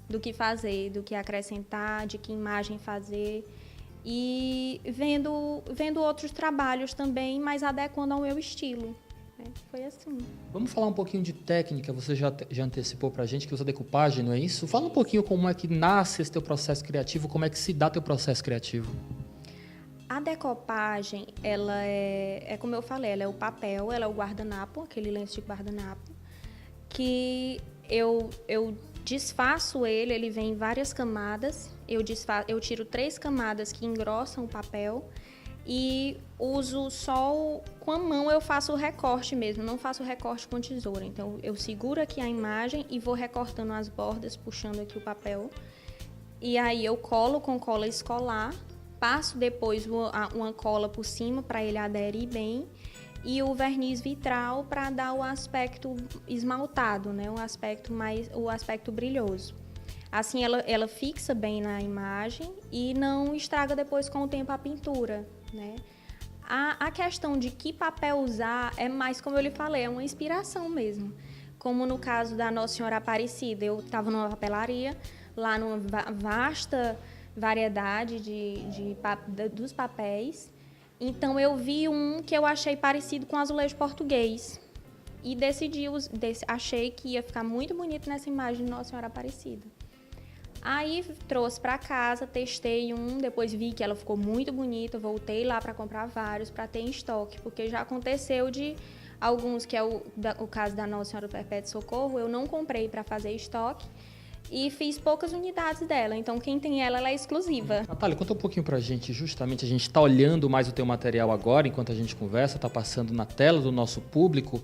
do que fazer, do que acrescentar, de que imagem fazer. E vendo outros trabalhos também, mas adequando ao meu estilo. Foi assim. Vamos falar um pouquinho de técnica. Você já antecipou para a gente que usa decupagem, não é isso? Fala um pouquinho como é que nasce esse teu processo criativo, como é que se dá teu processo criativo. A decopagem, ela é como eu falei, ela é o papel, ela é o guardanapo, aquele lenço de guardanapo, que eu desfaço ele vem em várias camadas, eu tiro 3 camadas que engrossam o papel, e uso só com a mão, eu faço o recorte mesmo, não faço o recorte com tesoura. Então, eu seguro aqui a imagem e vou recortando as bordas, puxando aqui o papel. E aí, eu colo com cola escolar, passo depois uma cola por cima para ele aderir bem. e o verniz vitral para dar o aspecto esmaltado, né? O aspecto brilhoso. Assim ela fixa bem na imagem e não estraga depois com o tempo a pintura, né? A questão de que papel usar é mais, como eu lhe falei, é uma inspiração mesmo. Como no caso da Nossa Senhora Aparecida, eu estava numa papelaria, lá numa vasta variedade dos papéis. Então eu vi um que eu achei parecido com azulejo português e achei que ia ficar muito bonito nessa imagem de Nossa Senhora Aparecida. Aí trouxe para casa, testei um, depois vi que ela ficou muito bonita, voltei lá para comprar vários para ter em estoque, porque já aconteceu de alguns, que é o caso da Nossa Senhora do Perpétuo Socorro, eu não comprei para fazer estoque e fiz poucas unidades dela, então quem tem ela é exclusiva. Natália, conta um pouquinho pra gente, justamente a gente está olhando mais o teu material agora, enquanto a gente conversa, está passando na tela do nosso público.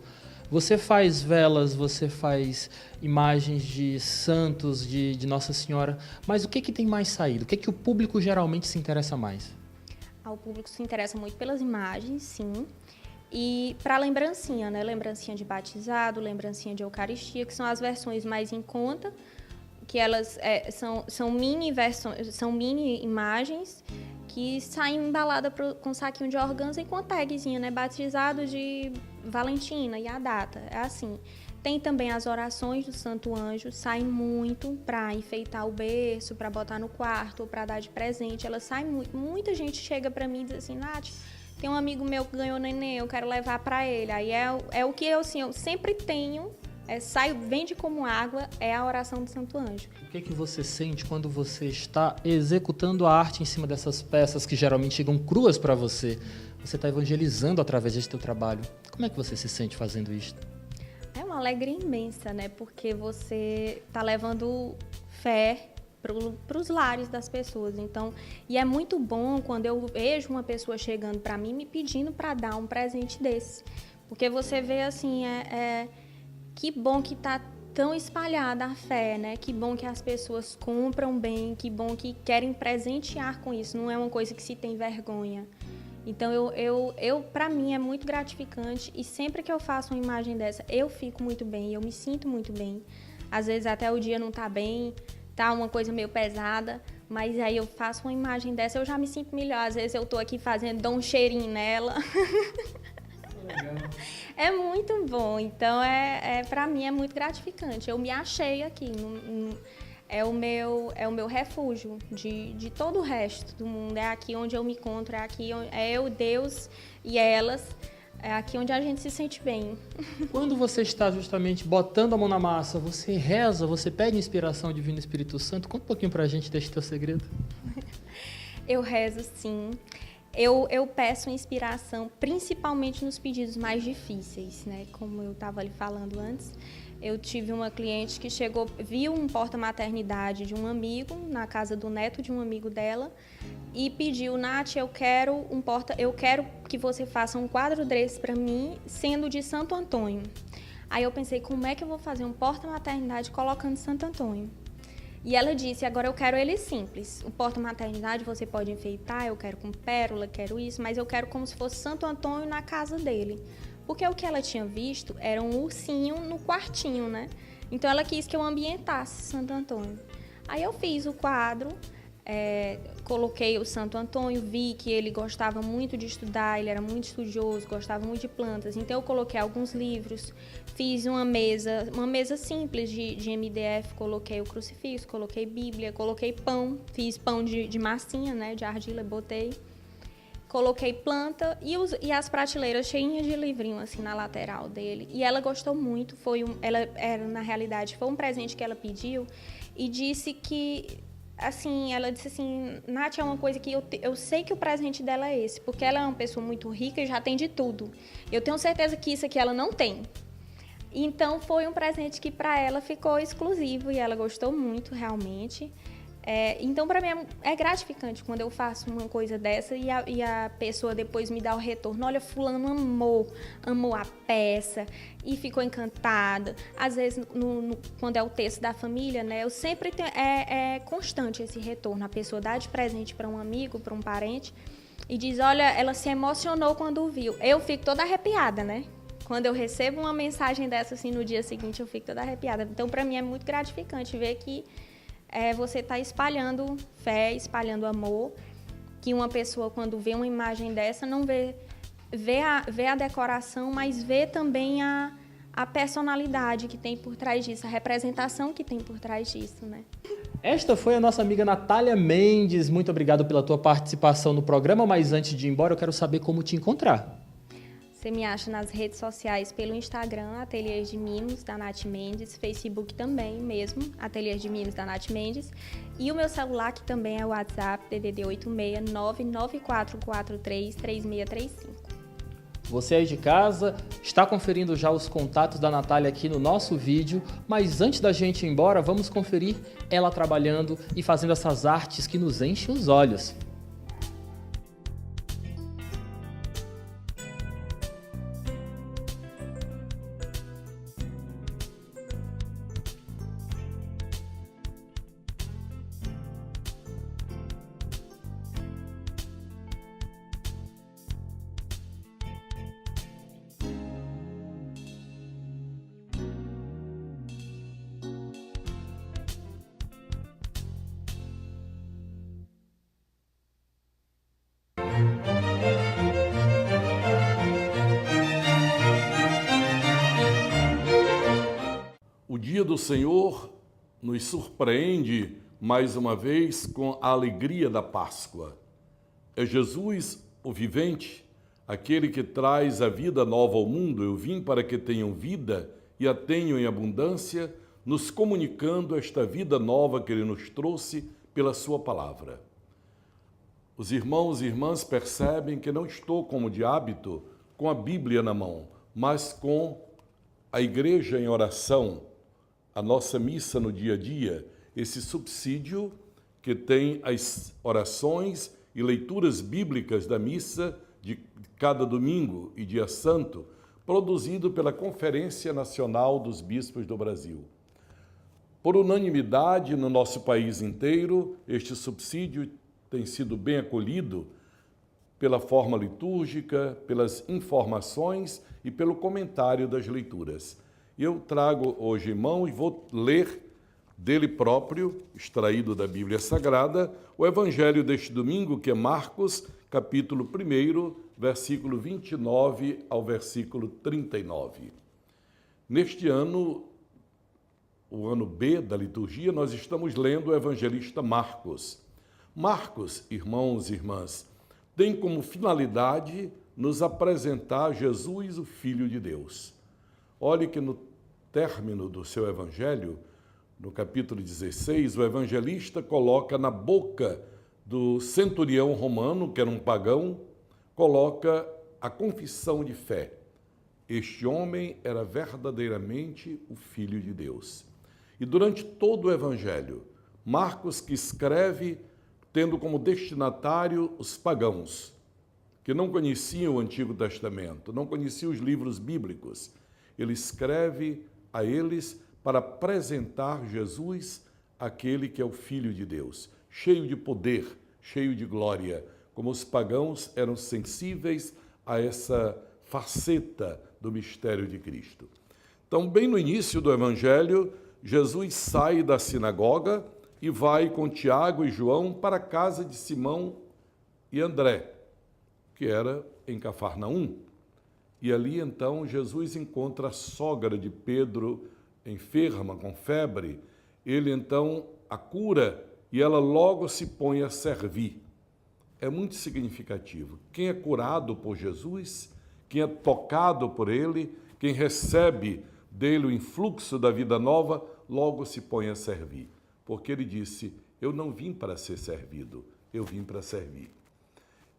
Você faz velas, você faz imagens de santos, de Nossa Senhora, mas o que tem mais saído? O que o público geralmente se interessa mais? O público se interessa muito pelas imagens, sim, e para lembrancinha, né? Lembrancinha de batizado, lembrancinha de Eucaristia, que são as versões mais em conta, que elas são mini imagens que saem embaladas com um saquinho de organza e com a tagzinha, né? Batizado de Valentina e a data. É assim. Tem também as orações do Santo Anjo, saem muito para enfeitar o berço, para botar no quarto ou para dar de presente. Elas saem muito. Muita gente chega para mim e diz assim, Nath, tem um amigo meu que ganhou neném, eu quero levar para ele. Aí é o que eu sempre tenho. Vende como água, é a oração do Santo Anjo. O que você sente quando você está executando a arte em cima dessas peças que geralmente chegam cruas para você? Você está evangelizando através desse teu trabalho. Como é que você se sente fazendo isso? É uma alegria imensa, né? Porque você está levando fé para os lares das pessoas. Então, e é muito bom quando eu vejo uma pessoa chegando para mim me pedindo para dar um presente desse. Porque você vê assim, que bom que está tão espalhada a fé, né? Que bom que as pessoas compram bem, que bom que querem presentear com isso. Não é uma coisa que se tem vergonha. Então, para mim, é muito gratificante e sempre que eu faço uma imagem dessa, eu fico muito bem, eu me sinto muito bem. Às vezes até o dia não está bem, tá uma coisa meio pesada, mas aí eu faço uma imagem dessa, eu já me sinto melhor. Às vezes eu estou aqui dou um cheirinho nela. É muito bom, então para mim é muito gratificante. Eu me achei aqui, é o meu refúgio de todo o resto do mundo. É aqui onde eu me encontro, é eu, Deus e elas, é aqui onde a gente se sente bem. Quando você está justamente botando a mão na massa, você reza, você pede inspiração ao Divino Espírito Santo? Conta um pouquinho pra gente desse teu segredo. Eu rezo, sim. Eu peço inspiração, principalmente nos pedidos mais difíceis, né? Como eu estava lhe falando antes, eu tive uma cliente que viu um porta-maternidade de um amigo, na casa do neto de um amigo dela, e pediu, Nath, eu quero que você faça um quadro desse para mim, sendo de Santo Antônio. Aí eu pensei, como é que eu vou fazer um porta-maternidade colocando Santo Antônio? E ela disse, agora eu quero ele simples. O porta-maternidade você pode enfeitar, eu quero com pérola, quero isso, mas eu quero como se fosse Santo Antônio na casa dele. Porque o que ela tinha visto era um ursinho no quartinho, né? Então ela quis que eu ambientasse Santo Antônio. Aí eu fiz o quadro, coloquei o Santo Antônio, vi que ele gostava muito de estudar, ele era muito estudioso, gostava muito de plantas. Então eu coloquei alguns livros, fiz uma mesa simples de MDF, coloquei o crucifixo, coloquei Bíblia, coloquei pão, fiz pão de massinha, né, de argila, botei. Coloquei planta e as prateleiras cheinhas de livrinho assim na lateral dele. E ela gostou muito, na realidade foi um presente que ela pediu e disse que assim, ela disse assim, Nath, é uma coisa que eu sei que o presente dela é esse, porque ela é uma pessoa muito rica e já tem de tudo. Eu tenho certeza que isso aqui ela não tem. Então, foi um presente que para ela ficou exclusivo e ela gostou muito, realmente. Então, para mim, é gratificante quando eu faço uma coisa dessa e a pessoa depois me dá o retorno. Olha, fulano amou a peça e ficou encantada. Às vezes, quando é o texto da família, né, eu sempre tenho, é constante esse retorno. A pessoa dá de presente para um amigo, para um parente, e diz, olha, ela se emocionou quando viu. Eu fico toda arrepiada, né? Quando eu recebo uma mensagem dessa, assim, no dia seguinte, eu fico toda arrepiada. Então, para mim, é muito gratificante ver que você está espalhando fé, espalhando amor, que uma pessoa, quando vê uma imagem dessa, não vê a decoração, mas vê também a personalidade que tem por trás disso, a representação que tem por trás disso, né? Esta foi a nossa amiga Natália Mendes. Muito obrigado pela tua participação no programa, mas antes de ir embora, eu quero saber como te encontrar. Você me acha nas redes sociais pelo Instagram, Ateliês de Mimos, da Nath Mendes, Facebook também mesmo, Ateliês de Mimos, da Nath Mendes, e o meu celular, que também é o WhatsApp, DDD 86994433635. Você aí de casa está conferindo já os contatos da Natália aqui no nosso vídeo, mas antes da gente ir embora, vamos conferir ela trabalhando e fazendo essas artes que nos enchem os olhos. O dia do Senhor nos surpreende mais uma vez com a alegria da Páscoa. É Jesus, o vivente, aquele que traz a vida nova ao mundo. Eu vim para que tenham vida e a tenham em abundância, nos comunicando esta vida nova que Ele nos trouxe pela sua palavra. Os irmãos e irmãs percebem que não estou, como de hábito, com a Bíblia na mão, mas com a igreja em oração, a nossa missa no dia a dia, esse subsídio que tem as orações e leituras bíblicas da missa de cada domingo e dia santo, produzido pela Conferência Nacional dos Bispos do Brasil. Por unanimidade no nosso país inteiro, este subsídio tem sido bem acolhido pela forma litúrgica, pelas informações e pelo comentário das leituras. Eu trago hoje em mão e vou ler dele próprio, extraído da Bíblia Sagrada, o Evangelho deste domingo, que é Marcos, capítulo 1, versículo 29 ao versículo 39. Neste ano, o ano B da liturgia, nós estamos lendo o evangelista Marcos. Marcos, irmãos e irmãs, tem como finalidade nos apresentar Jesus, o Filho de Deus. Olhe que no término do seu evangelho, no capítulo 16, o evangelista coloca na boca do centurião romano, que era um pagão, coloca a confissão de fé. Este homem era verdadeiramente o Filho de Deus. E durante todo o evangelho, Marcos, que escreve tendo como destinatário os pagãos, que não conheciam o Antigo Testamento, não conheciam os livros bíblicos, ele escreve a eles para apresentar Jesus, aquele que é o Filho de Deus, cheio de poder, cheio de glória, como os pagãos eram sensíveis a essa faceta do mistério de Cristo. Então, bem no início do Evangelho, Jesus sai da sinagoga e vai com Tiago e João para a casa de Simão e André, que era em Cafarnaum. E ali, então, Jesus encontra a sogra de Pedro, enferma, com febre. Ele, então, a cura e ela logo se põe a servir. É muito significativo. Quem é curado por Jesus, quem é tocado por Ele, quem recebe dele o influxo da vida nova, logo se põe a servir. Porque Ele disse, eu não vim para ser servido, eu vim para servir.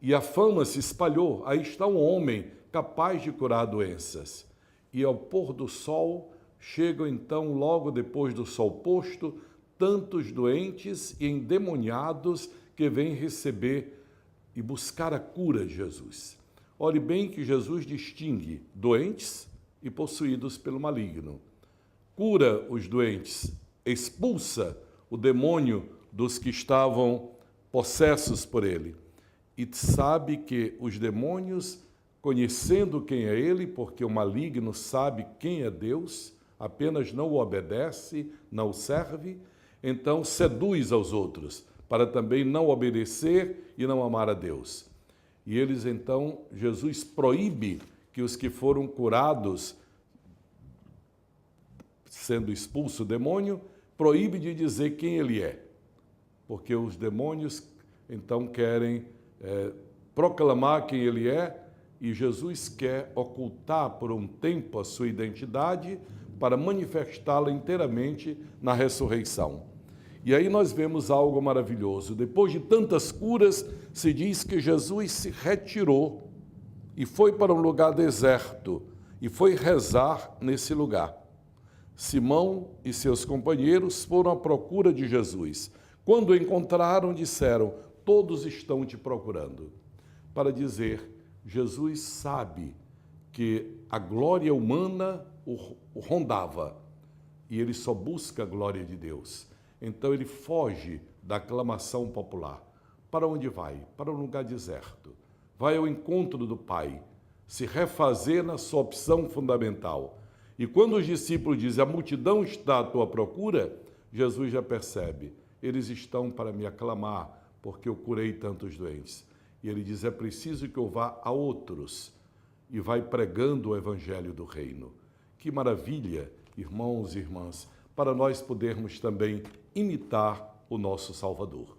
E a fama se espalhou. Aí está um homem capaz de curar doenças. E ao pôr do sol, chegam então, logo depois do sol posto, tantos doentes e endemoniados que vêm receber e buscar a cura de Jesus. Olhe bem que Jesus distingue doentes e possuídos pelo maligno. Cura os doentes, expulsa o demônio dos que estavam possessos por ele. e sabe que os demônios, conhecendo quem é ele, porque o maligno sabe quem é Deus, apenas não o obedece, não o serve, então seduz aos outros, para também não obedecer e não amar a Deus. E eles então, Jesus proíbe que os que foram curados, sendo expulso o demônio, proíbe de dizer quem ele é, porque os demônios então querem proclamar quem ele é, e Jesus quer ocultar por um tempo a sua identidade para manifestá-la inteiramente na ressurreição. E aí nós vemos algo maravilhoso. Depois de tantas curas, se diz que Jesus se retirou e foi para um lugar deserto e foi rezar nesse lugar. Simão e seus companheiros foram à procura de Jesus. Quando o encontraram, disseram: todos estão te procurando. Para dizer, Jesus sabe que a glória humana o rondava e ele só busca a glória de Deus. Então ele foge da aclamação popular. Para onde vai? Para um lugar deserto. Vai ao encontro do Pai, se refazer na sua opção fundamental. E quando os discípulos dizem: a multidão está à tua procura, Jesus já percebe: eles estão para me aclamar, porque eu curei tantos doentes. E ele diz: é preciso que eu vá a outros. E vai pregando o evangelho do reino. Que maravilha, irmãos e irmãs, para nós podermos também imitar o nosso Salvador.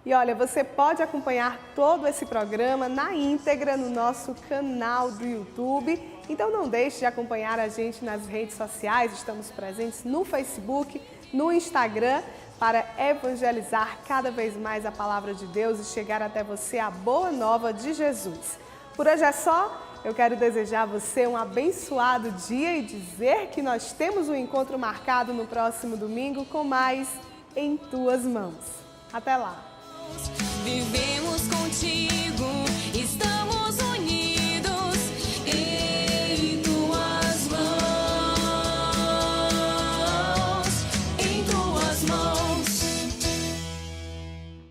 E olha, você pode acompanhar todo esse programa na íntegra no nosso canal do YouTube. Então não deixe de acompanhar a gente nas redes sociais. Estamos presentes no Facebook, no Instagram, para evangelizar cada vez mais a palavra de Deus e chegar até você a boa nova de Jesus. Por hoje é só. Eu quero desejar a você um abençoado dia e dizer que nós temos um encontro marcado no próximo domingo com mais Em Tuas Mãos. Até lá! Vivemos contigo.